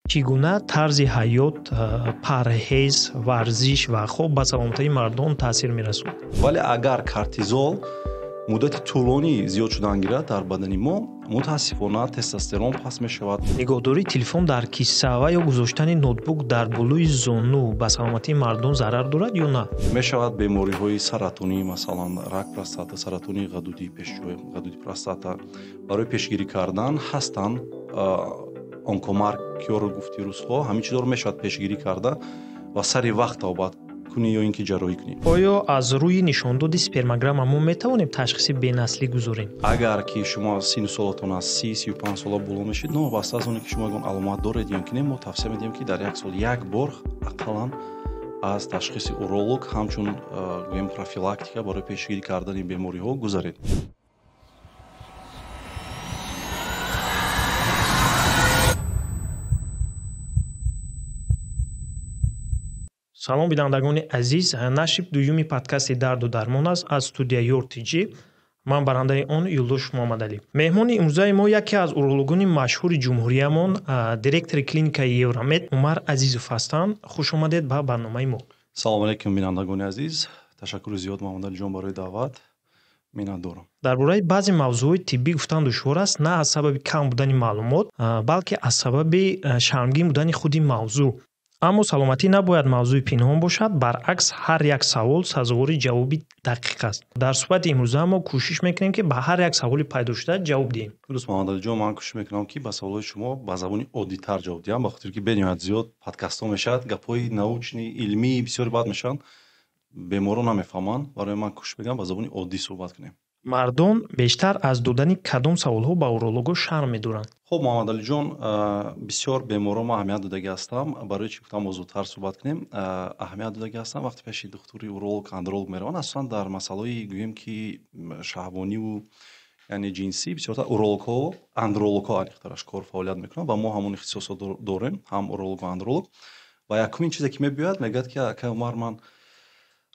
чӣ гуна тарзи ҳаёт, парҳез, варзиш ва хоб ба саломатии мардон таъсир мерасонад? вале агар кортизол муддати тӯлонӣ зиёд шудан гирад дар бадани мо, мутаассифона тестостерон паст мешавад. нигоҳдории телефон дар киса ва ё гузоштани ноутбук дар булӯи зону ба саломатии мардон зарар дорад ё на? Мешавад бемориҳои саратонӣ, масалан рак простата, саратони ғадуди пешчӯ, ғадуди простата. Барои пешгирӣ кардан ҳастанд онкомаркёру гуфти рӯзҳо, ҳамин чизро мешавад пешгирӣ карда ва сари вақт тавбат кунӣ ё ин ки ҷарроҳӣ кунӣ. оё аз рӯи нишондоди спермограмма мо метавонем ташхиси бенаслӣ гузорем? агар ки шумо синну солатон аз 30-35 сола боло мешавед, новобаста аз оне ки шумо ягон аломат доред ё ки не, мо тавсия медиҳем ки дар як сол як бор ақаллан аз ташхиси уролог ҳамчун гӯем профилактика барои пешгирӣ кардани бемориҳо гузаред. салом бинандагони азиз, нашри дуюми подкасти дарду дармон аст аз студияи ЮрТЖ. ман барандаи он Юлдош Муҳаммадалӣ. меҳмони имрӯзаи мо яке аз урологони машҳури ҷумҳуриямон, директори клиникаи Евромед Умар Азизов ҳастанд. хуш омадед ба барномаи мо. салом алейкум бинандагони азиз, ташаккури зиёд Муҳаммадалиҷон барои даъват. миннатдорам. дар бораи баъзе мавзӯи тиббӣ гуфтан душвор аст, на аз сабаби кам будани маълумот, балки аз сабаби шармгин будани худи мавзӯъ. аммо саломатӣ набояд мавзӯи пинҳон бошад, баръакс ҳар як савол сазовори ҷавоби дақиқ аст. дар суҳбати имрӯза мо кӯшиш мекунем ки ба ҳар як саволи пайдо шуда ҷавоб диҳем. дуруст Муҳаммадалиҷон, ман кӯшиш мекунам ки ба саволҳои шумо ба забони оддитар ҷавоб диҳам, ба хотире ки бениҳоят зиёд подкастҳо мешавад, гапҳои научни, илмии бисёре баъд мешаванд, беморон намефаҳманд. барои ман кӯшиш мекунам ба забони оддӣ суҳбат кунем. мардон бештар аз додани кадом саволҳо ба уролого шарм медоранд? хуб Муҳаммадалиҷон, бисёр беморон ма аҳамият додаги ҳастам. барои чӣ гуфтам озодтар суҳбат кунем, аҳамият додаги ҳастам вақте пеши духтури уролог, андролог мераванд, асосан дар масъалаҳои гӯем ки шаҳвониву яъне ҷинсӣ бисёртар урологҳо, андрологҳо аниқтараш кор фаъолият мекунанд ва мо ҳамон ихтисосот дорем, ҳам уролог ва андролог. ва якумин чизе ки мебиёяд, мегӯяд ки ака Умар, ман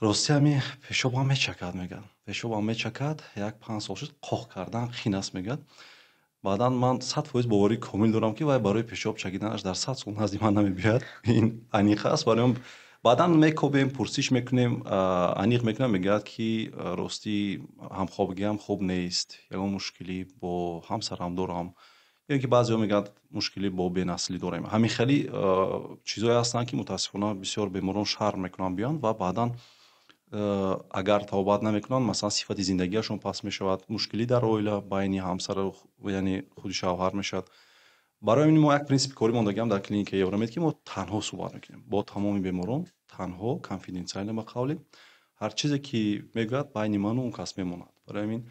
рости ҳами пешобам мечакад, мегӯяд пешобам мечакад, 1-5 сол шуд, қоқ кардан қин аст, мегӯяд. баъдан ман 100% боварии комил дорам ки вай барои пешоб чакиданаш дар 100 сол назди ман намебиёяд. ин аниқ аст. барои баъдан мекобем, пурсиш мекунем, аниқ мекунем, мегӯяд ки рости ҳамхобигиам хуб нест, ягон мушкилӣ бо ҳамсарам дорам, ё ки баъзеҳо мегӯяд мушкилӣ бо бенаслӣ дорем. ҳамин хеле чизое ҳастанд ки мутаассифона бисёр беморон шарм мекунанд биёянд ва баъдан агар тавбат намекунанд, масалан сифати зиндагиашон паст мешавад, мушкилӣ дар оила байни ҳамсару яъне худи шавҳар мешавад. барои ин мо як принсипи кори мондагиам дар клиникаи Евромед ки мо танҳо суҳбат мекунем бо тамоми беморон, танҳо, конфиденсиально ба қавле. ҳар чизе ки мегӯяд байни ману он кас мемонад. барои ин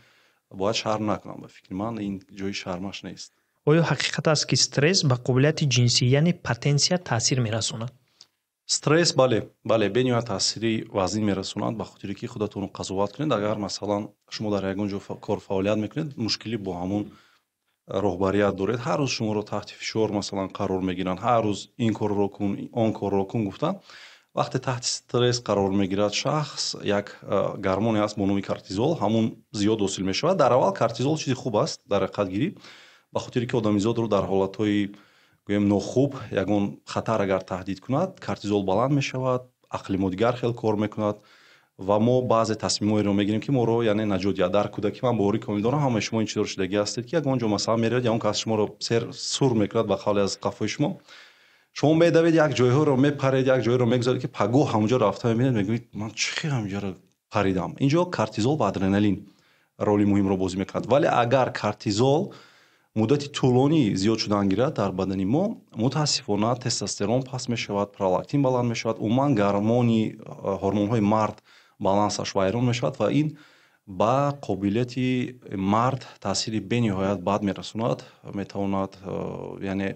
бояд шарм накунам. ба фикри ман ин ҷои шармаш нест. оё ҳақиқат аст ки стресс ба қобилияти ҷинсӣ яъне потенсия таъсир мерасонад? стресс бале бениҳоят таъсири вазнин мерасонад, ба хотире ки худатонро қазоват кунед. агар масалан шумо дар ягон ҷо кор фаъолият мекунед, мушкилӣ бо ҳамон роҳбарият доред, ҳар рӯз шуморо таҳти фишор масалан қарор мегиранд, ҳар рӯз ин корро кун, он корро кун гуфта, вақте таҳти стресс қарор мегирад шахс, як гормоне аст бо номи кортизол, ҳамон зиёд ҳосил мешавад. дар аввал кортизол чизи хуб аст дар ҳақиқатгирӣ, ба хотире ки одамизодро дар ҳолатҳои гӯем нохуб, ягон хатар агар таҳдид кунад, кортизол баланд мешавад, ақли мо дигар хел кор мекунад ва мо баъзе тасмимҳоеро мегирем ки моро яъне наҷот диҳад. дар кӯдакӣ ман боварӣ комил дорам, ҳамаи шумо ин чизро шудагӣ ҳастед ки ягон ҷо масалан меравед, ягон кас шуморо сур мекунад ба қавле аз қафои шумо медавед, як ҷойҳоро мепаред, як ҷойро мегузаред ки пагоҳ ҳамонҷо рафта мебинед, мегӯед ман чӣ ҳамонҷоро паридам. инҷо кортизол ва адреналин роли муҳимро бозӣ мекунад. вале агар кортизол муддати тӯлонӣ зиёд шудан гирад дар бадани мо, мутаассифона тестостерон паст мешавад, пролактин баланд мешавад, умуман гормони ҳормонҳои мард балансаш вайрон мешавад ва ин ба қобилияти мард таъсири бениҳоят бад мерасонад. метавонад яъне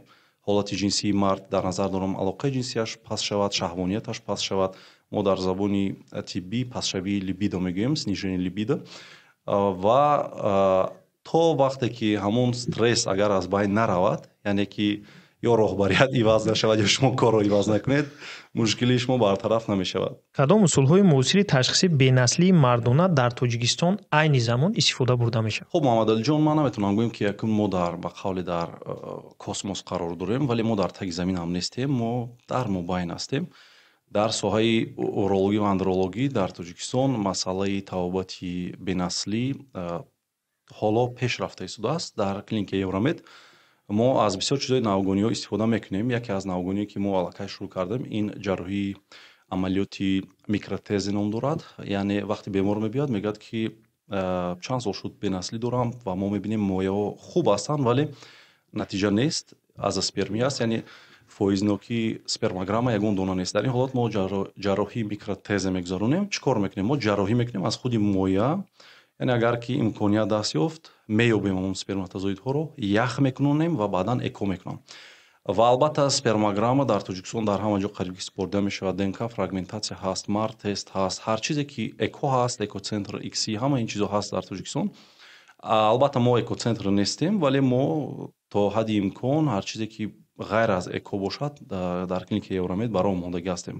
ҳолати ҷинсии мард, дар назар дорам алоқаи ҷинсияш паст шавад, шаҳвонияташ паст шавад. мо дар забони тиббӣ пастшавии либидо мегӯем, снижени либидо. ва то вақте ки ҳамон стресс агар аз байн наравад, яъне ки ё роҳбарият иваз нашавад ё шумо корро иваз накунед, мушкили шумо бартараф намешавад. кадом усулҳои муосири ташхиси бенаслии мардона дар Тоҷикистон айни замон истифода бурда мешавад? хуб, Муҳаммадалиҷон, ман наметавонам гӯям ки якун мо дар ба қавле дар космос қарор дорем, вале мо дар таги замин ҳам нестем, мо дар мобайн ҳастем. дар соҳаи урологӣ ва андрологӣ дар Тоҷикистон масъалаи табобати бенаслӣ ҳоло пеш рафта истодааст. Дар клиникаи Евромед мо аз бисёр чизои навгониҳо истифода мекунем. Яке аз навгониҳое ки мо аллакай шурӯъ кардем, ин ҷарроҳии амалиёти микротезе ном дорад. Яъне вақте бемор мебиёд, мегӯяд ки чанд сол шуд бенаслӣ дорам ва мо мебинем мояҳо хуб ҳастанд, вале натиҷа нест, азоспермия аст, яъне фоизнокии спермограмма ягон дона нест. Дар ин ҳолат мо ҷарроҳии микротезе мегузаронем. Чӣ кор мекунем? Мо ҷарроҳӣ мекунем аз худи моя, яъне агар ки имконият даст ёфт, меёбем ҳамон сперматозоидҳоро, ях мекунонем ва баъдан эко мекунам. Ва албатта спермограмма дар Тоҷикистон дар ҳама ҷо қариб испорда мешавад. ДНК фрагментатсия ҳаст, мар тест ҳаст, ҳар чизе ки эко ҳаст, экоцентр икси, ҳама ин чизо ҳаст дар Тоҷикистон. Албатта мо экоцентр нестем, вале мо то ҳадди имкон ҳар чизе ки ғайр аз эко бошад дар клиникаи Евромед барои омодагӣ ҳастем.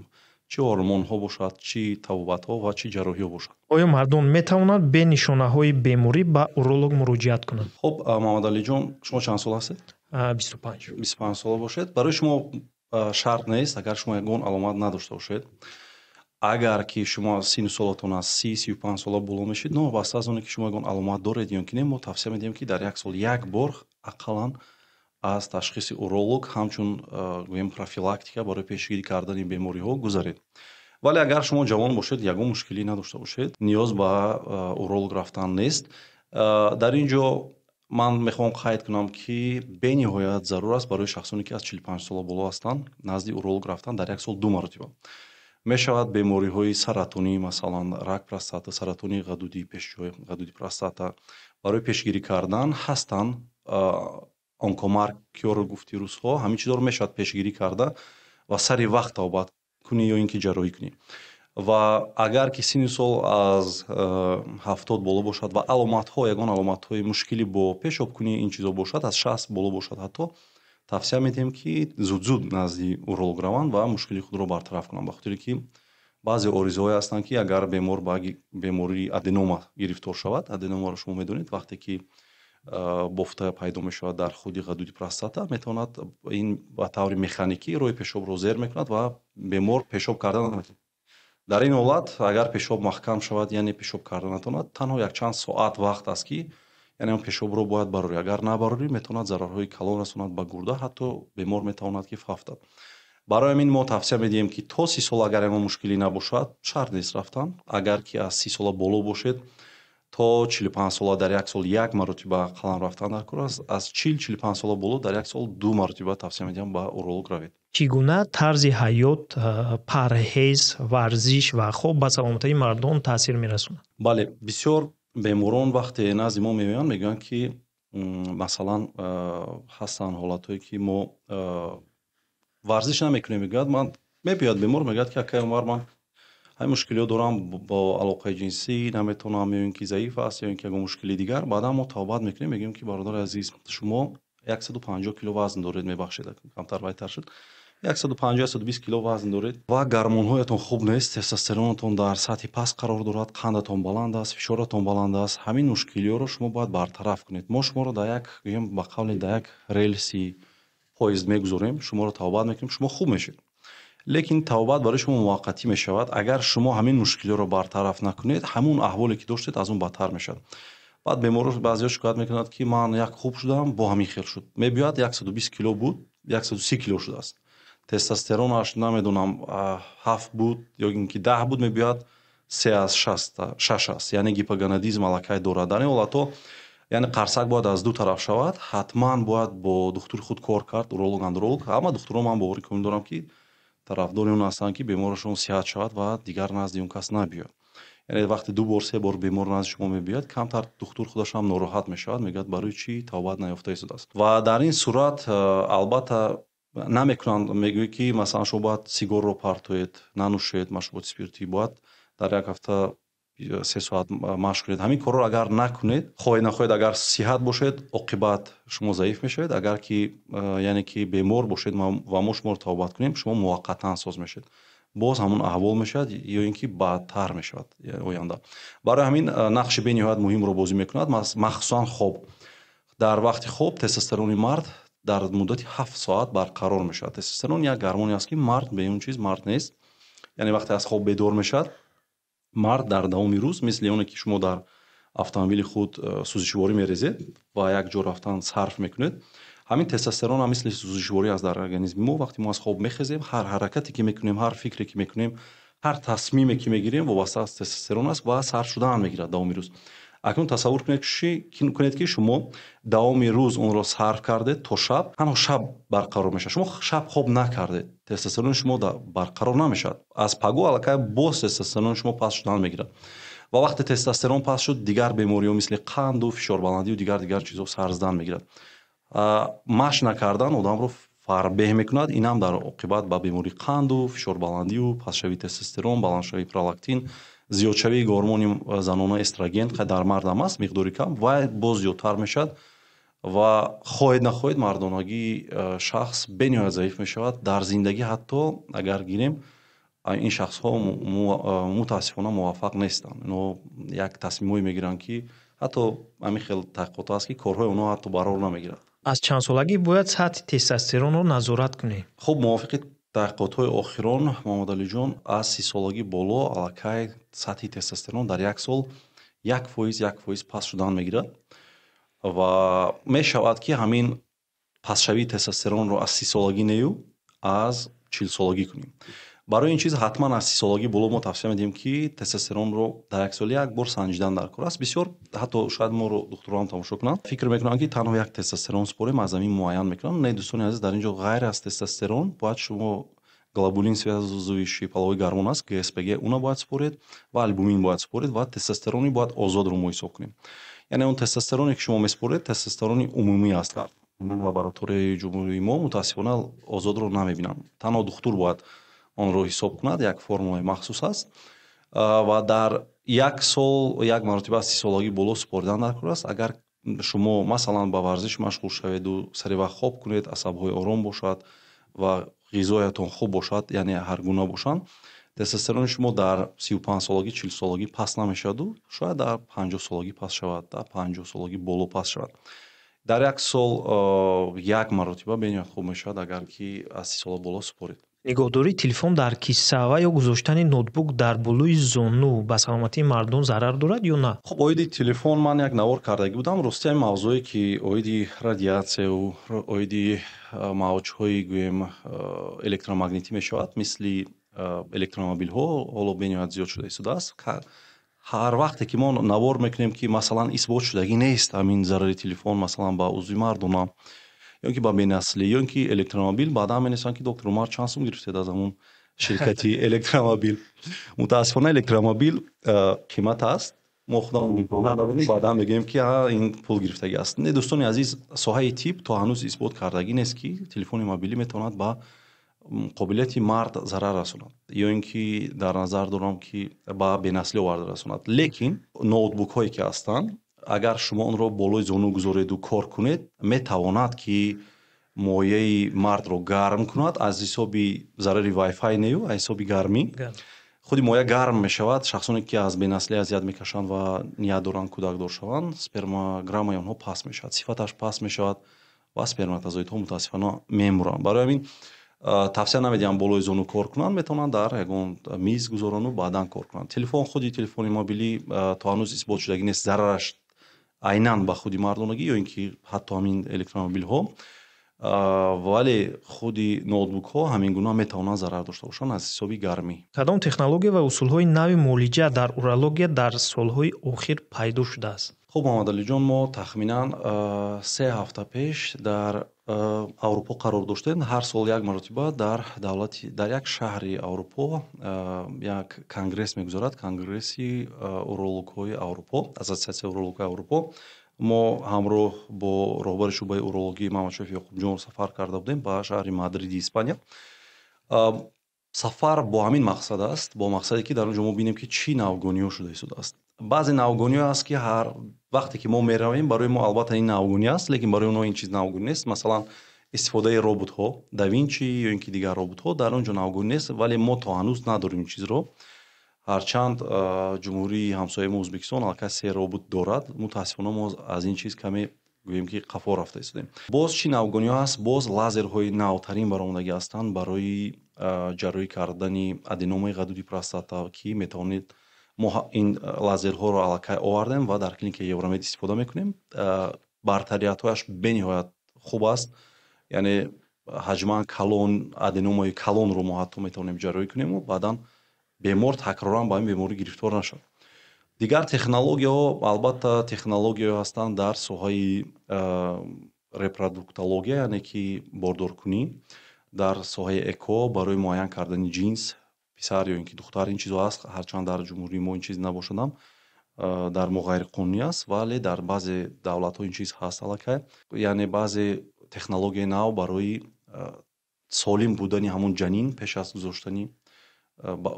Чӣ ҳормонҳо бошад, чӣ табобатҳо ва чӣ ҷарроҳиҳо бошад. оё мардон метавонанд бе нишонаҳои беморӣ ба уролог муроҷиат кунанд? хуб, Муҳаммадалиҷон, шумо чанд сол ҳастед? 25. 25 сола бошед. Барои шумо шарт нест, агар шумо ягон аломат надошта бошед. Агар ки шумо синни солатон аз 30-35 сола боло мешид, новобаста аз оне ки шумо ягон аломат доред ё ки не, мо тавсия медиҳем ки дар як сол як бор ақаллан аз ташхиси уролог ҳамчун гӯем профилактика барои пешгирӣ кардани бемориҳо гузаред. Вале агар шумо ҷавон бошед, ягон мушкилӣ надошта бошед, ниёз ба уролог рафтан нест. Дар ин ҷо ман мехоҳам қайд кунам ки бениҳоят зарур аст барои шахсоне ки аз 45 сола боло ҳастанд назди уролог рафтан дар як сол 2 маротиба. Мешавад бемориҳои саратонӣ, масалан рак простата, саратони ғадуди пешҷой, ғадуди простата барои пешгирӣ кардан ҳастанд. онкомаркёро гуфти рӯзҳо, ҳамин чизоро мешавад пешгирӣ карда ва сари вақт тавобат кунӣ ё ин ки ҷарроҳӣ кунӣ. Ва агар ки синни сол аз 70 боло бошад ва аломатҳо, ягон аломатҳои мушкилӣ бо пешобкунӣ ин чизо бошад, аз 60 боло бошад ҳатто, тавсия медиҳем ки зуд назди уролог раванд ва мушкили худро бартараф кунанд. Ба хотире ки баъзе оризаҳое ҳастанд ки агар бемор ба бемории аденома гирифтор шавад, аденомаро шумо медонед, вақте ки бофта пайдо мешавад дар худи ғадуди простата, метавонад ин ба таври механикӣ роҳи пешобро зер мекунад ва бемор пешоб карда натавонад. Дар ин ҳолат агар пешоб маҳкам шавад, яъне пешоб карда натавонад, танҳо якчанд соат вақт аст ки яъне он пешобро бояд барорӣ. Агар набарорӣ, метавонад зарарҳои калон расонад ба гурда, ҳатто бемор метавонад ки фафтад. Барои ҳамин мо тавсия медиҳем ки то 30 сола агар ягон мушкилӣ набошад, шарт нест рафтан. Агар ки аз 30 сола боло бошед, то 45 сола дар як сол як маротиба қалам рафтан дар кор аст. Аз 40-45 сола боло дар як сол 2 маротиба тавсия медиҳам ба уролог равед. чӣ гуна тарзи ҳаёт, парҳез, варзиш ва хоб ба саломатии мардон таъсир мерасонад? бале, бисёр беморон вақте назди мо меоянд, мегӯянд ки масалан ҳастанд ҳолатҳое ки мо варзиш намекунем. Мегӯяд, ман мебиёяд бемор, мегӯяд ки акай Умар, ман ҳамин мушкилиҳо дорам, бо алоқаи ҷинсӣ наметавонам, ё ин ки заиф аст, ё ин ки ягон мушкили дигар. Баъдан мо тавобат мекунем, мегӯем ки бародари азиз, шумо 150 кило вазн доред, мебахшед, камтар байтар шуд, 150-120 кило вазн доред ва гормонҳоятон хуб нест, тестостеронатон дар сатҳи паст қарор дорад, қандатон баланд аст, фишоратон баланд аст. Ҳамин мушкилиҳоро шумо бояд бартараф кунед. Мо шуморо дар як, гӯем ба қавле дар як релси поезд мегузорем, шуморо тавобат мекунем, шумо хуб мешед. лекин тавобат барои шумо муваққатӣ мешавад. Агар шумо ҳамин мушкилиҳоро бартараф накунед, ҳамон аҳволе ки доштед аз он бадтар мешавад. баъд беморро баъзеҳо шикоят мекунад ки ман як хуб шудам, бо ҳамин хел шуд. Мебиёяд 120 кило буд, 130 кило шудааст. Тестостеронаш намедонам 7 буд ё ин ки 10 буд, мебиёяд 3 аз 6 аст. Яъне гипоганадизм аллакай дорад. Дар ин ҳолатҳо яъне қарсак бояд аз ду тараф шавад. ҳатман бояд бо духтури худ кор кард, уролог, андролог. Ҳама духтурон ман боварӣ комил дорам ки тарафдори он ҳастанд ки беморашон сиҳат шавад ва дигар назди он кас набиёд. яъне вақте 2 бор 3 бор бемор назди шумо мебиёд, камтар духтур худашам нороҳат мешавад, мегӯяд барои чӣ тавобат наёфта истодааст. Ва дар ин сурат албатта намекунанд, мегӯяд ки масалан шумо бояд сигорро партоед, нанӯшед, машруботи спиртӣ, бояд дар як ҳафта 3 соат машқ кунед. Ҳамин корро агар накунед, хоҳед нахоҳед, агар сиҳат бошед, оқибат шумо заиф мешавед. Агар ки яъне ки бемор бошед ва мо шуморо тавбат кунем, шумо муваққатан соз мешавед. боз ҳамун аҳвол мешавад ё ин ки бадтар мешавад оянда. Барои ҳамин нақши бениҳоят муҳимро бозӣ мекунад, махсусан хоб. дар вақти хоб тестостерони мард дар муддати 7 соат барқарор мешавад. Тестостерон як гормоне аст ки мард бе он чиз мард нест. Яъне вақте аз хоб бедор мешавад, мард дар давоми рӯз мисли оне ки шумо дар автомобили худ сӯзишворӣ мерезед ва як ҷо рафтан сарф мекунед, ҳамин тестостерон ҳам мисли сӯзишворӣ аст дар организми мо. Вақте мо аз хоб мехезем, ҳар ҳаракате ки мекунем, ҳар фикре ки мекунем, ҳар тасмиме ки мегирем вобаста аз тестостерон аст ва сарф шудан мегирад давоми рӯз. акнун тасаввур кунед ки шумо давоми рӯз онро сарф кардед то шаб, ҳанӯ шаб барқарор мешавад. Шумо шаб хоб накардед, тестостерони шумо барқарор намешавад. Аз пагу аллакай боз тестостерони шумо паст шудан мегирад. ва вақте тестостерон паст шуд, дигар бемориҳо мисли қанду фишорбаландию дигар чизҳо сар зидан мегирад. машқ накардан одамро фарбеҳ мекунад. Инам дар оқибат ба бемории қанду фишорбаландию, пастшавии тестостерон, баландшавии пролактин, зиёдшавии гормони занона эстроген ки дар мард ҳам аст, миқдори кам ва боз зиёдтар мешавад ва хоҳед нахоҳед мардонагии шахс бениҳоят заиф мешавад. дар зиндагӣ ҳатто агар гирем, ин шахсҳо мутаассифона муваффақ нестанд. Инҳо як тасмимҳое мегиранд ки ҳатто ҳамин хел таҳқиқотҳо аст ки корҳои онҳо ҳатто барор намегирад. аз чанд солагӣ бояд сатҳи тестостеронро назорат кунем? хуб, мувофиқи таҳқиқотҳои охирон, Муҳаммадалиҷон, аз 30 солагӣ боло аллакай сатҳи тестостерон дар як сол 1% паст шудан мегирад ва мешавад ки ҳамин пастшавии тестостеронро аз 30 солагӣ нею аз 40 солагӣ кунем. барои ин чиз ҳатман аз 30 солагӣ боло мо тавсия медиҳем ки тестостеронро дар як сол як бор санҷидан дар кор аст. бисёр ҳатто шояд моро духтурон тамошо кунанд, фикр мекунанд ки танҳо як тестостерон спорем аз замин муайян мекунанд. Не, дӯстони азиз, дар ин ҷо ғайр аз тестостерон бояд шумо глобулин связующий половой гормон аст, ГСПГ, уна бояд според ва альбумин бояд според ва тестостерони бояд озодро мо ҳисоб кунем. яъне он тестостероне ки шумо меспоред тестостерони умумӣ аст. лабораторияи ҷумҳурии мо мутаассифона озодро намебинанд. Танҳо духтур бояд онро ҳисоб кунад, як формулаи махсус аст ва дар як сол як маротиба аз 30 солагӣ боло споридан дар кор аст. агар шумо масалан ба варзиш машғул шаведу сари вақт хоб кунед, асабҳои ором бошад ва ғизоятон хуб бошад, яъне ҳаргуна бошанд, тестостерони шумо дар 35 солагӣ 40 солагӣ паст намешаваду шояд дар 50 солагӣ паст шавад, дар 50 солагӣ боло паст шавад. дар як сол як маротиба бениҳоят хуб мешавад агар ки аз 30 сола боло според. нигоҳдории телефон дар киса ва ё гузоштани ноутбук дар болои зону ба саломатии мардон зарар дорад ё на? хуб, оиди телефон ман як навор кардагӣ будам. рости ҳамин мавзӯе ки оиди радиатсияу оиди мавҷҳои гӯем электромагнитӣ мешавад, мисли электромобилҳо ҳоло бениҳоят зиёд шуда истодааст. ҳар вақте ки мо навор мекунем ки масалан исбот шудагӣ нест ҳамин зарари телефон масалан ба узви мардона ё ки ба бенаслӣ ё ки электромобил, баъдан менависанд ки доктор Умар чанд сум гирифтед аз ҳамун ширкати электромобил. мутаассифона электромобил қимат аст, мо худамон баъдан мегӯем ки ин пул гирифтагӣ аст. Не, дӯстони азиз, соҳаи тиб то ҳанӯз исбот кардагӣ нест ки телефони мобилӣ метавонад ба қобилияти мард зарар расонад ё ин ки дар назар дорам ки ба бенаслӣ оварда расонад. лекин ноутбукҳое ки ҳастанд, агар шумо онро болои зону гузореду кор кунед, метавонад ки мояи мардро гарм кунад аз ҳисоби зарари вайфай нею, аз ҳисоби гармӣ. худи моя гарм мешавад. шахсоне ки аз бенаслӣ азият мекашанд ва ният доранд кӯдакдор шаванд, спермограммаи онҳо паст мешавад, сифаташ паст мешавад ва сперматозоидҳо мутаассифона мемуранд. барои ҳамин тавсия намедиҳам болои зону кор кунанд, метавонанд дар ягон миз гузорону баъдан кор кунанд. телефон, худи телефони мобилӣ то ҳанӯз исбот шудагӣ нест зарараш айнан ба худи мардонагӣ ё ин ки ҳатто ҳамин электромобилҳо, вале худи ноутбукҳо ҳамин гуна метавонанд зарар дошта бошанд аз ҳисоби гармӣ. кадом технология ва усулҳои нави муолиҷа дар урология дар солҳои охир пайдо шудааст? хуб, Муҳаммадалиҷон, мо тахминан 3 ҳафта пеш дар аврупо қарор доштем. ҳар сол як маротиба дар як шаҳри аврупо як конгресс мегузарад, конгресси урологҳои аврупо, ассотсиатсияи урологҳои аврупо. мо ҳамроҳ бо роҳбари шуъбаи урологии Маҳмадшароф Ёқубҷон сафар карда будем ба шаҳри Мадриди, Испания. сафар бо ҳамин мақсад аст, бо мақсаде ки дар он ҷо мо бинем ки чӣ навгониҳо шуда истодааст. баъзе навгониҳо аст ки ҳар вақте ки мо меравем барои мо албатта ин навгонӣ аст, лекин барои онҳо ин чиз навгонӣ нест. Масалан истифодаи роботҳо, давинчи ё ин ки дигар роботҳо дар он ҷо навгонӣ нест, вале мо то ҳанӯз надорем ин чизро. ҳарчанд ҷумҳурии ҳамсояи мо Ӯзбекистон аллакай 3 робот дорад, мутаассифона мо аз ин чиз каме гӯем ки қафо рафта истодем. Боз чӣ навгониҳо ҳаст? Боз лазерҳои навтарин баромадагӣ ҳастанд барои ҷарроҳӣ кардани аденомаи ғадуди простата, ки метавонед мо ин лазерҳоро аллакай овардем ва дар клиникаи Евромед истифода мекунем. Бартариятҳояш бениҳоят хуб аст, яъне ҳаҷман калон, аденомаи калонро мо ҳатто метавонем ҷарроҳӣ кунему, баъдан бемор такроран ба ин беморӣ гирифтор нашавад. дигар технологияҳо албатта технологияҳо ҳастанд дар соҳаи репродуктология, яъне ки бордоркунӣ, дар соҳаи эко барои муайян кардани ҷинс писар ё ин ки духтар. Ин чизҳо ҳаст, ҳарчанд дар ҷумҳурии мо ин чиз набошадам, дар мо ғайриқонунӣ аст, вале дар баъзе давлатҳо ин чиз ҳаст аллакай. Яъне баъзе технологияи нав барои солим будани ҳамон ҷанин пеш аз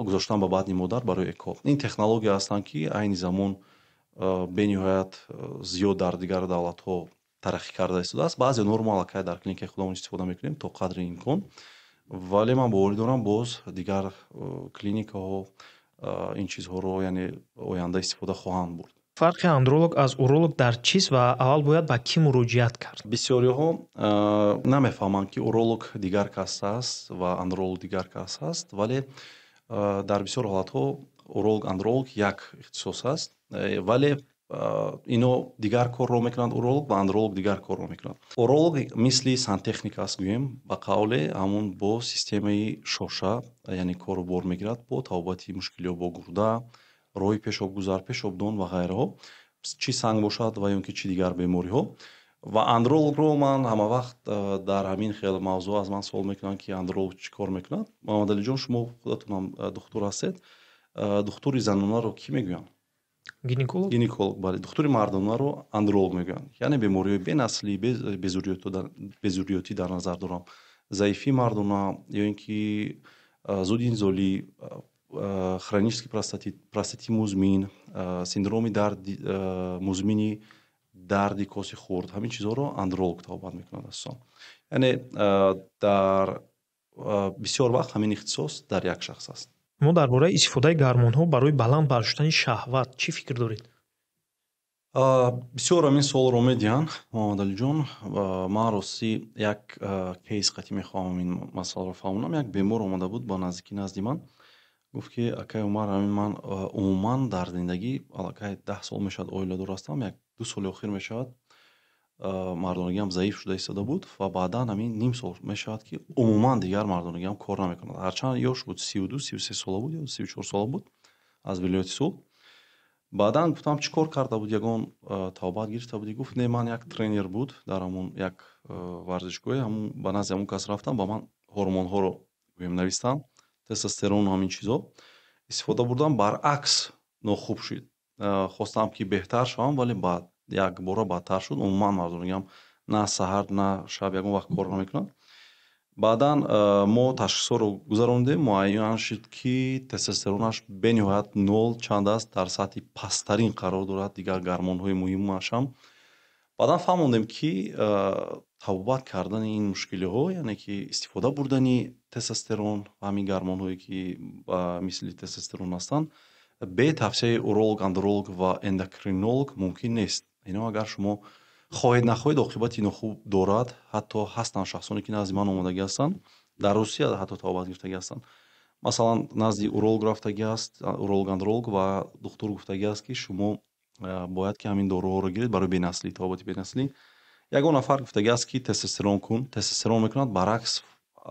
гузоштан ба бадни модар барои эко. Ин технология ҳастанд ки айни замон бениҳоят зиёд дар дигар давлатҳо тараққӣ карда истодааст. Баъзе онҳоро мо аллакай дар клиникаи худамон истифода мекунем то қадри имкон, вале ман боварӣ дорам боз дигар клиникаҳо ин чизҳоро яъне оянда истифода хоҳанд бурд. фарқи андролог аз уролог дар чист ва аввал бояд ба кӣ муроҷиат кард? Бисёриҳо намефаҳманд ки уролог дигар кас аст ва андролог дигар кас аст, вале дар бисёр ҳолатҳо уролог, андролог як ихтисос аст, вале ино дигар корро мекунанд. Уролог ва андролог дигар корро мекунанд. Уролог мисли сантехник аст, гӯем ба қавле ҳамон бо системаи шоша, яъне кору бор мегирад бо табобати мушкилиҳо бо гурда, роҳи пешобгузар, пешобдон ва ғайраҳо, чӣ санг бошад ва ё ки чӣ дигар бемориҳо. Ва андрологро ман ҳамавақт дар ҳамин хел мавзӯъ аз ман суол мекунанд ки андролог чӣ кор мекунад. Муҳаммадалиҷон, шумо худатонам духтур ҳастед, духтури занонаро кӣ мегӯянд? Гинеколог. Гинеколог, бале. Духтури мардонаро андролог мегӯянд. яъне бемориҳои бенаслӣ, безурриётӣ дар назар дорам, заифии мардона ё ин ки зуди инзолӣ, хронический простатит музмин, синдроми дарди музмини дарди коси хурд, ҳамин чизҳоро андролог табобат мекунад асосан. Яъне дар бисёр вақт ҳамин ихтисос дар як шахс аст. мо дар бораи истифодаи гармонҳо барои баланд баршудани шаҳват чӣ фикр доред? Бисёр ҳамин суолро медиҳанд, Муҳаммадалиҷон. Ман ростӣ як кейс қатӣ мехоҳам ин масъаларо фаҳмонам. Як бемор омада буд ба назди ман, гуфт ки акай Умар, ҳамин ман умуман дар зиндагӣ аллакай 10 сол мешавад оиладор ҳастам, як 2 соли охир мешавад мардонагиам заиф шуда истода буд ва баъдан ҳамин ним сол мешавад ки умуман дигар мардонагиам кор намекунад. Ҳарчанд ёш буд, 32-33 сола буд ё 34 сола буд, аз вилояти Суд. Баъдан гуфтам чӣ кор карда буд, ягон табобат гирифта будӣ? Гуфт не, ман як тренер буд дар ҳамон як варзишгоҳе, ҳамон ба назди ҳамон кас рафтам, ба ман ҳормонҳоро гӯем навистанд, тестостерону ҳамин чизҳо истифода бурдам, баръакс нохуб шуд. Хостам ки беҳтар шавам, вале баъд як бора бадтар шуд. Умуман мардонагиам на саҳар на шаб ягон вақт кор намекунад. баъдан мо ташхисҳоро гузарондем, муайян шуд ки тестостеронаш бениҳоят 0 чанд аст, дар сатҳи пасттарин қарор дорад, дигар гормонҳои муҳимаш ҳам. баъдан фаҳмондем ки табобат кардани ин мушкилиҳо, яъне ки истифода бурдани тестостерон ва ҳамин гормонҳое ки мисли тестостерон ҳастанд бе тавсияи уролог, андролог ва эндокринолог мумкин нест. ино агар шумо хоҳед нахоҳед оқибати нохуб дорад. Ҳатто ҳастанд шахсоне ки назди ман омадагӣ ҳастанд, дар Русия ҳатто табобат гирифтагӣ ҳастанд. Масалан назди уролог рафтагӣ аст, уролог, андролог ва духтур гуфтагӣ аст ки шумо бояд ки ҳамин доруҳоро гиред барои бенаслӣ, табобати бенаслӣ. Ягон нафар гуфтагӣ аст ки тестостерон кун, тестостерон мекунад, баръакс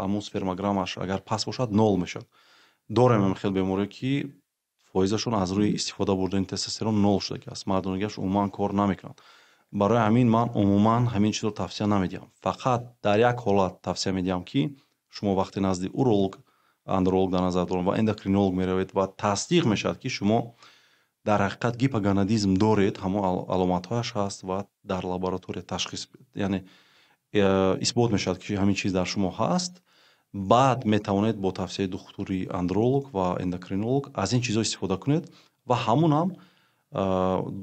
ҳамон спермограммаш агар паст бошад 0 мешавад. дорем ҳамин хел бемориҳо ки фоизашон аз рӯи истифода бурдани тестостерон 0 шудагӣ аст, мардонагиаш умуман кор намекунад. барои ҳамин ман умуман ҳамин чизро тавсия намедиҳам. Фақат дар як ҳолат тавсия медиҳам ки шумо вақте назди уролог, андролог дар назар дорам ва эндокринолог меравед ва тасдиқ мешавад ки шумо дар ҳақиқат гипоганадизм доред, ҳамон аломатҳояш ҳаст ва дар лаборатория ташхис, яъне исбот мешавад ки ҳамин чиз дар шумо ҳаст. баъд метавонед бо тавсияи духтури андролог ва эндокринолог аз ин чизҳо истифода кунед ва ҳамунам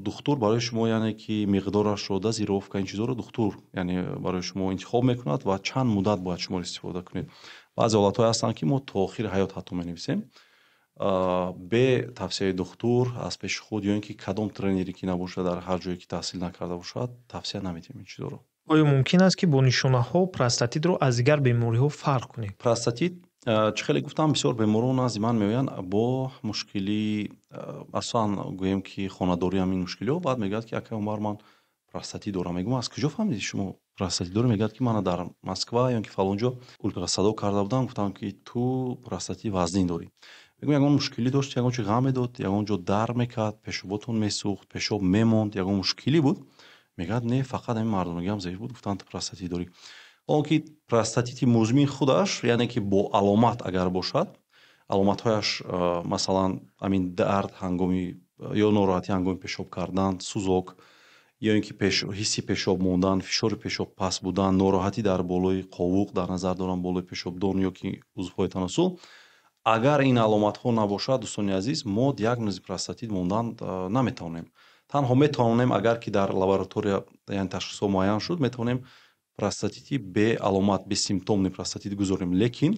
духтур барои шумо яъне ки миқдорашро дозировка ин чизҳоро духтур яъне барои шумо интихоб мекунад ва чанд муддат бояд шумо истифода кунед. баъзе ҳолатҳое ҳастанд ки мо то охири ҳаёт ҳатто менависем бе тавсияи духтур аз пеши худ ё ин ки кадом тренере ки набошад дар ҳар ҷое ки таҳсил накарда бошад тавсия намедиҳем ин чизҳоро. оё мумкин аст ки бо нишонаҳо простатитро аз дигар бемориҳо фарқ кунед? Простатит чӣ хеле гуфтам бисёр беморҳо назди ман меоянд бо мушкили асосан гӯем ки хонадорӣ ҳамин мушкилиҳо баъд мегӯяд ки акай Умар ман простатит дорам. Мегӯям аз куҷо фаҳмидед шумо простатит доред? Мегӯяд ки мана дар Москва ё ки фалон ҷо ултрасадо карда будам, гуфтам ки ту простатити вазнин дорӣ. Мегӯям ягон мушкилӣ дошт, ягон чӣ ғам медод, ягон ҷо дард мекард, пешоботон месӯхт, пешоб мемонд, ягон мушкилӣ буд? Мегӯяд не, фақат ҳамин мардонагиам заиф буд. Гуфтам ту простатит дорӣ. он ки простатити музмин худаш яъне ки бо аломат агар бошад, аломатҳояш масалан ҳамин дард ҳангоми ё нороҳатӣ ҳангоми пешоб кардан, сӯзок ё ин ки ҳисси пешоб мондан, фишори пешоб паст будан, нороҳатӣ дар болои қовуқ, дар назар дорам болои пешобдон ё ки узвҳои танасул, агар ин аломатҳо набошад, дӯстони азиз, мо диагнози простатит мондан наметавонем. танҳо метавонем агар ки дар лаборатория яъне ташхисҳо муайян шуд, метавонем простатити бе аломат бесимптомни простатит гузорем. Лекин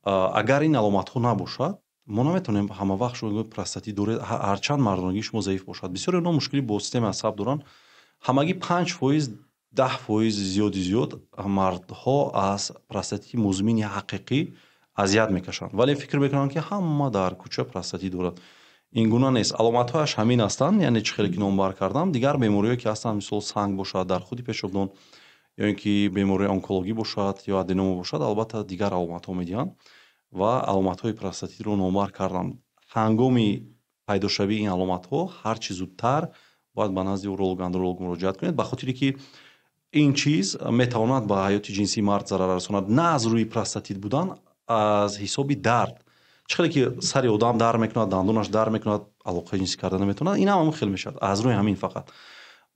агар ин аломатҳо набошад, мо наметавонем ҳамавақт шумо простатит доред, ҳарчанд мардонагии шумо заиф бошад. бисёре онҳо мушкилӣ бо системаи асаб доранд. ҳамагӣ 5%, 10% зиёди зиёд мардҳо аз простатити музмини ҳақиқӣ азият мекашанд, вале фикр мекунанд ки ҳама дар кӯча простатит дорад. ин гуна нест. аломатҳояш ҳамин ҳастанд, яъне чӣ хеле ки номбар кардам. дигар бемориҳое ки ҳастанд, мисол санг бошад дар худи пешобдон ё ин ки бемории онкологӣ бошад ё аденома бошад, албатта дигар аломатҳо медиҳанд ва аломатҳои простатитро номбар кардам. ҳангоми пайдошавии ин аломатҳо ҳар чӣ зудтар бояд ба назди уролог андролог муроҷиат кунед, ба хотире ки ин чиз метавонад ба ҳаёти ҷинсии мард зарар расонад, на аз рӯи простатит будан, аз ҳисоби дард. чӣ хеле ки сари одам дард мекунад, дандонаш дард мекунад, алоқаи ҷинсӣ карда наметавонад, ин ҳам хеле мешавад аз рӯи ҳамин фақат.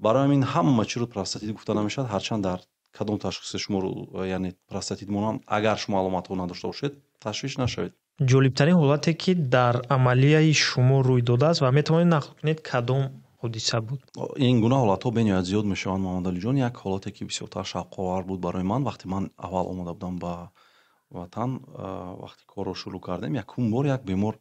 барои ҳамин ҳама чиро простатит гуфта намешавад, ҳарчанд дар кадом ташхисе шуморо яъне простатит монанд, агар шумо аломатҳо надошта бошед, ташвиш нашавед. ҷолибтарин ҳолате ки дар амалияи шумо рӯй додааст ва метавонед нақл кунед кадом ҳодиса буд? ин гуна ҳолатҳо бениҳоят зиёд мешаванд Муҳаммадалиҷон. як ҳолате ки бисёртар шавқовар буд барои ман, вақте ман аввал омода будам ба ватан, вақте корро шурӯъ кардем, якум бор як бемор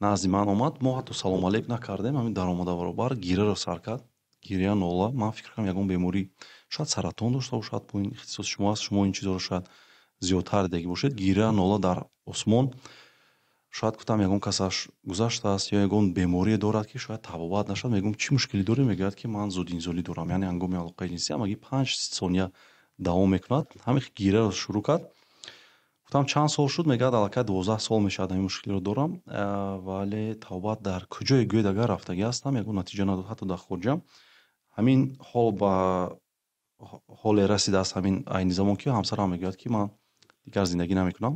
назди ман омад. мо ҳатто салом алейк накардем, ҳамин дар омада баробар гиряро сар кард, гиря нола. ман фикр кардам ягон беморӣ, шояд саратон дошта бошад, бо ин ихтисоси шумо аст, шумо ин чизҳоро шояд зиёдтар дида бошед. гиря нола дар осмон, шояд гуфтам ягон касаш гузаштааст ё ягон беморие дорад ки шояд табобат нашад. мегӯям чӣ мушкилӣ дорӣ? мегӯяд ки ман зудинзолӣ дорам, яъне ҳангоми алоқаи ҷинсӣ ҳамагӣ 5 сония давом мекунад. ҳамин гиряро шурӯъ кард. гуфтам чанд сол шуд? мегӯяд аллакай 12 сол мешавад ҳамин мушкилиро дорам, вале табобат дар куҷое гӯед агар рафтагӣ ҳастам, ягон натиҷа надод, ҳатто дар хориҷам. ҳамин ҳол ба ҳоле расидааст ҳамин айни замон ки ҳамсарам мегӯяд ки ман дигар зиндагӣ намекунам.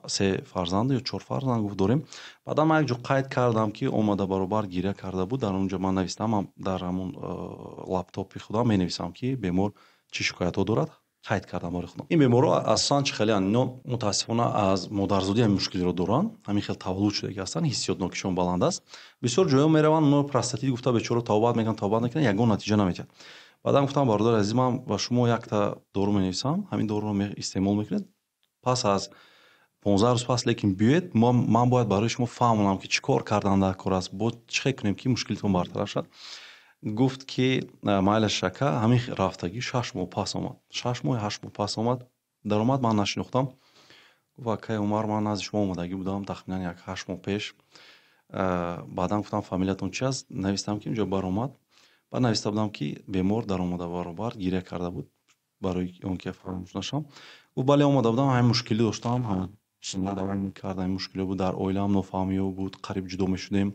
3 фарзанд ё 4 фарзанд гуфт дорем. баъдан ман як ҷо қайд кардам ки омада баробар гиря карда буд. дар он ҷо ман навистам, дар ҳамон лаптопи худам менависам ки бемор чӣ шикоятҳо дорад. қайд кардам барои худам. ин беморҳо асосан чӣ хелеанд? ино мутаассифона аз модарзодӣ ҳамин мушкилиро доранд. ҳамин хел таваллуд шуда ки ҳастанд, ҳиссиётнокишон баланд аст. бисёр ҷойҳо мераванд, оно простатит гуфта бечора табобат мекунад, ягон натиҷа наметиҳад. баъдан гуфтам бародари азиз, ман ба шумо якта дору менависам, ҳамин доруро истеъмол мекунед. пас аз 15 рӯз пас лекин биёед, ман бояд барои шумо фаҳмонам ки чӣ кор кардан дар кор аст, бо чӣ хел кунем ки мушкилитон бартарaf шавад. гуфт ки майлаш шака, ҳамин рафтагӣ 6 моҳ пас омад. 6 моҳ 8 моҳ пас омад. даромад ман нашинохтам. гуфт акай Умар, ман назди шумо омадагӣ будам тахминан як 8 моҳ пеш. баъдан гуфтам фамилиятон чи аст? навистам ки инҷо баромад. баъд нависта будам ки бемор дар омада баробар гиря карда буд, барои он ки фаромӯш нашавам. гуфт бале омада будам, ҳамин мушкилӣ доштам, синна давом мекард, ҳамин мушкилӣ буд, дар оилаам нофаҳмиё буд, қариб ҷудо мешудем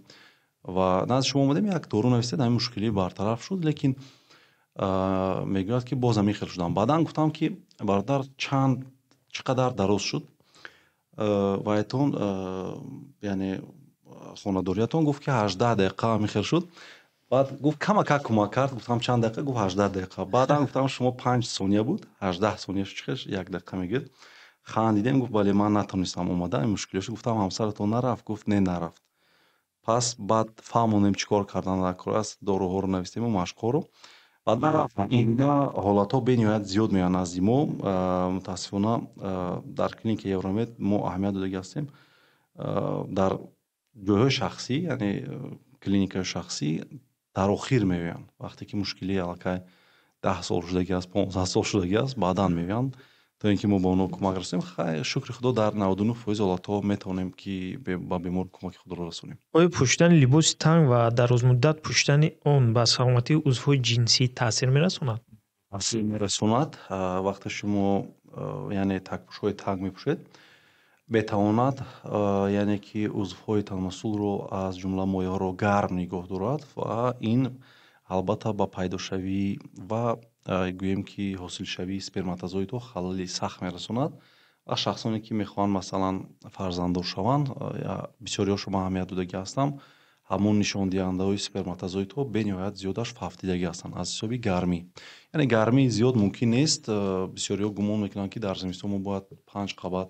ва назди шумо омадем, як дору навистед, ҳамин мушкилӣ бартараф шуд. лекин мегӯяд ки боз ҳамин хел шудам. баъдан гуфтам ки бародар, чӣ қадар дароз шуд ваятон, яъне хонадориятон? гуфт ки 18 дақиқа ҳамин хел шуд. баъд гуфт камакак кӯмак кард. гуфтам чанд дақиқа? гуфт 18 дақиқа. баъдан гуфтам шумо 5 сония буд, 18 сония чӣ хел 1 дақиқа мегӯед? хандидем, гуфт бале ман натонистам омада, ин мушкилиаш. Гуфтам ҳамсаратон нарафт? Гуфт не, нарафт. Пас баъд фаҳмонем чӣ кор кардан аст, доруҳоро навистему, машқҳоро. Баъд нарафтам. Ина ҳолатҳо бениҳоят зиёд меоянд назди мо. Мутаассифона дар клиникаи Евромед мо аҳамият додаги ҳастем дар ҷойҳои шахсӣ, яъне клиникаи шахсӣ дар охир меоянд. Вақте ки мушкилӣ аллакай 10 сол шудагӣ аст, 15 сол шудагӣ аст, баъдан меоянд. То ин ки мо ба онҳо кӯмак расонем, шукри худо дар 99% ҳолатҳо метавонем ки ба бемор кӯмаки худро расонем. оё пӯшидани либоси танг ва дарозмуддат пӯшидани он ба саломатии узвҳои ҷинсӣ таъсир мерасонад? Таъсир мерасонад. Вақте шумо яъне такпӯшҳои танг мепӯшед, метавонад яъне ки узвҳои танмасулро аз ҷумла моеъҳоро гарм нигоҳ дорад ва ин албатта ба пайдошавӣ ва гӯем ки ҳосилшавии сперматозоидҳо халали сахт мерасонад. ва шахсоне ки мехоҳанд масалан фарзанддор шаванд, бисёриҳошро ман аҳамият додагӣ ҳастам, ҳамон нишондиҳандаҳои сперматозоидҳо бениҳоят зиёдаш фавтидагӣ ҳастанд аз ҳисоби гармӣ. Яъне гармии зиёд мумкин нест. Бисёриҳо гумон мекунанд ки дар зимистон мо бояд 5 қабат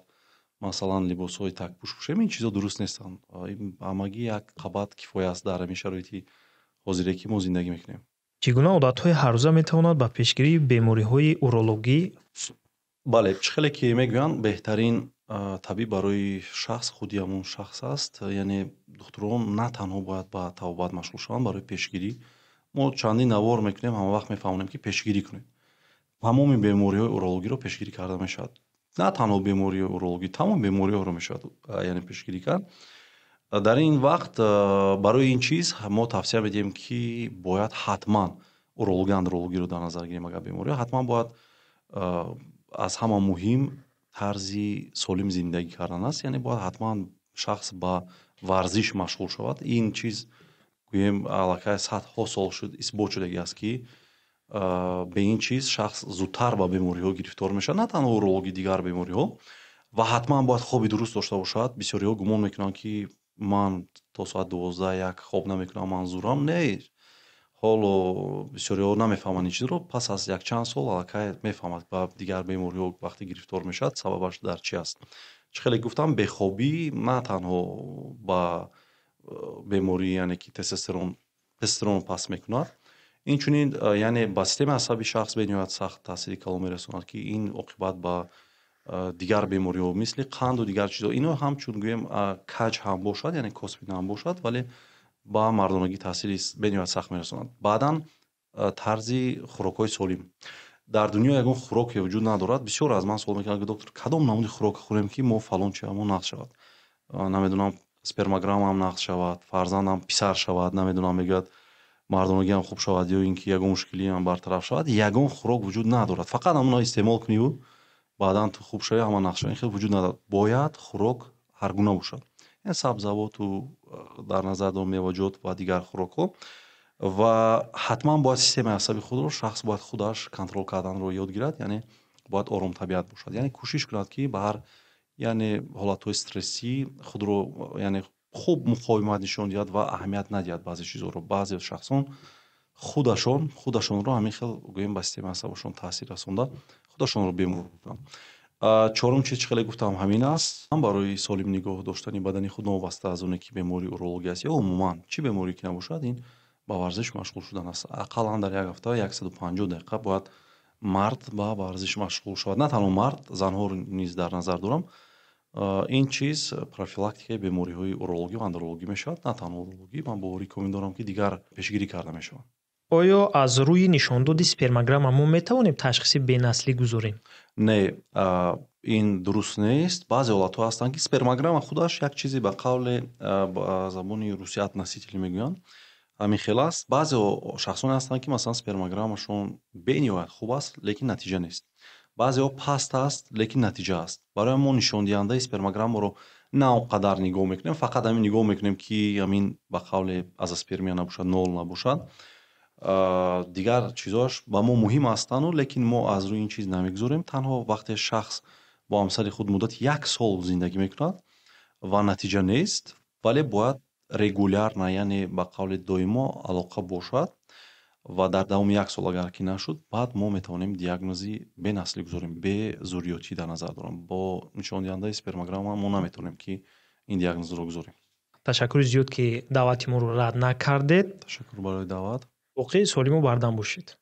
масалан либосҳои такпӯш пӯшем. Ин чизҳо дуруст нестанд. Ҳамагӣ як қабат кифоя аст дар ҳамин шароити ҳозире ки мо зиндагӣ мекунем. чӣ гуна одатҳои ҳаррӯза метавонад ба пешгирии бемориҳои урологӣ? бале, чӣ ки мегӯянд беҳтарин табиб барои шахс худи ҳамон шахс аст. Яъне духтурон на танҳо бояд ба табобат машғул шаванд барои пешгирӣ. Мо чандин навор мекунем, ҳама вақт мефаҳмонем ки пешгирӣ кунед. Тамоми бемориҳои урологиро пешгирӣ карда мешавад. На танҳо бемориҳои урологӣ, тамоми бемориҳоро мешавад яъне пешгирӣ кард. дар ин вақт барои ин чиз мо тавсия медиҳем ки бояд ҳатман урологи андрологиро дар назар гирем. Агар бемориҳо ҳатман бояд аз ҳама муҳим тарзи солим зиндагӣ кардан аст. Яъне бояд ҳатман шахс ба варзиш машғул шавад. Ин чиз гӯем аллакай садҳо сол шуд исбот шудагӣ аст ки به این چیز شخص زودتر با بیماری ها گرفتار میشه، نه تنها اورولوژی، دیگر بیماری ها. و حتما باید خوابی درست داشته باشد. بسیاری ها گمان میکنن که من تا ساعت 12 یک خواب نمیکنم، منظورم نه. حالا بسیاری ها نمیفهمن این چیز رو. پس از یک چند سال الکی میفهمد با دیگر بیماری ها وقتی گرفتار میشد سببش در چی است. چه خیلی گفتم به خوابی نه تنها با بیماری یعنی که تستوسترون پس میکند، اینچنین یعنی با سیستم عصبی شخص به نوعیت سخت تاثیر کلان میرساند که این عاقبت با دیگر بیماری ها مثل قند و دیگر چیزا اینو همچون گویم کج هم باشد، یعنی کاسپین هم باشد، ولی با مردانگی تاثیر به نوعیت سخت میرساند. بعداً طرز خوراک‌های سالم در دنیا یگان خوراکی وجود ندارد. بسیار از من سوال میکنند که دکتر کدام نمود خوراک خوریم که ما فلان چیزمون نقص شود؟ نمیدونم سپرمگرام هم نقص شود، فرزندم پسر شود، نمیدونم میگه مردانگی هم خوب شود یا اینکه یگان مشکلی هم برطرف شود. یگان خوراک وجود ندارد. فقط همونا استعمال کنی و بعداً تو خوب شوی هم نقص شوی. این خیلی وجود ندارد. باید خوراک هر گونه باشد. این سبزیجات و در نظر دارم میوه‌جات و دیگر خوراک‌ها و حتما باید سیستم عصبی خود رو شخص باید خودش کنترل کردن رو یاد گیرد. یعنی باید آرام طبیعت باشد. یعنی کوشش کند که به هر یعنی حالت استرسی خود رو یعنی خوب مقاومت نشون دهد و اهمیت ندهد بعضی چیزا رو. بعضی شخصان خودشون رو همین خیلی گویم با سیستم عصبیشون تاثیر رسونده، خودشون رو بیمار میکنن. چهارم چیز خیلی گفتم همین است. من برای سالم نگاه داشتن بدن خود نوابسته از اون که بیماری اورولوژی است یا عموما چی بیماری که نباشد، این با ورزش مشغول شدن است. اقلا در یک هفته 150 دقیقه باید مرد با ورزش مشغول شود. نه تنها مرد، زنها نیز در نظر دارم. این چیز پروفیلاکتیک بیماری‌های اورولوژی و اندرولوژی میشود. نه تنها اورولوژی، من با ریکومند دارم که دیگر پیشگیری کرده میشود. آیا از روی نشانداد اسپرمگرام ما میتوانیم تشخیص بی‌نسلی گذاریم؟ نه، این درست نیست. بعضی حالت‌ها هستند که اسپرمگرام خودش یک چیزی به قول زبان روسیه نسیتلی میگن. همین خیلی است. بعضی شخصان هستند که مثلا اسپرمگرامشون بنیاد خوب است لیکن نتیجه نیست. بعضی ها پست است لیکن نتیجه است. برای ما نشان دهنده اسپرمگرام رو نه اونقدر نگاه میکنیم، فقط همین نگاه میکنیم که همین به قول از اسپرمیا نباشد، نول نباشد. دیگر چیزاش با ما مهم هستند لیکن ما از روی این چیز نمیگذاریم. تنها وقتی شخص با همسر خود مدت 1 سال زندگی میکند و نتیجه نیست، ولی باید رگولار نه، یعنی به قول دائما علاقه باشد ва дар давоми 1 сол агар ки нашуд, баъд мо метавонем диагнози бенаслӣ гузорем, безурриётӣ дар назар дорам. Бо нишондиҳандаи спермограмма мо наметавонем ки ин диагнозро гузорем. ташаккури зиёд ки даъвати моро рад накардед. Ташаккур барои даъват. воқеи солиму бардам бошед.